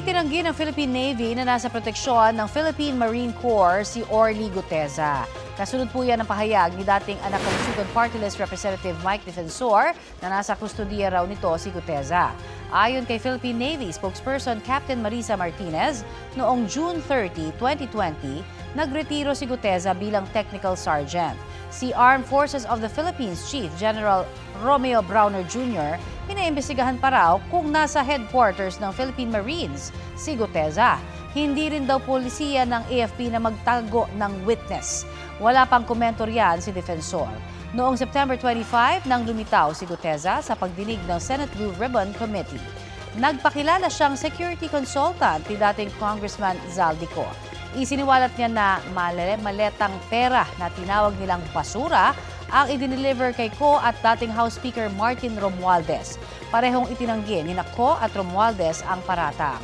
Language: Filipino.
Itinanggi ng Philippine Navy na nasa proteksyon ng Philippine Marine Corps si Orly Guteza. Kasunod po yan ang pahayag ni dating anak kalusugan Party List Representative Mike Defensor na nasa kustudiya raw nito si Guteza. Ayon kay Philippine Navy spokesperson Captain Marisa Martinez, noong June 30, 2020, nagretiro si Guteza bilang Technical Sergeant. Si Armed Forces of the Philippines Chief General Romeo Browner Jr. pinaimbestigahan pa raw kung nasa headquarters ng Philippine Marines si Guteza. Hindi rin daw polisiya ng AFP na magtago ng witness. Wala pang komento riyan si Defensor. Noong September 25 nang lumitaw si Guteza sa pagdinig ng Senate Blue Ribbon Committee. Nagpakilala siyang security consultant ni dating Congressman Zaldico. Isiniwalat niya na maletang pera na tinawag nilang basura ang idineliver kay Ko at dating House Speaker Martin Romualdez. Parehong itinanggi ni Ko at Romualdez ang paratang.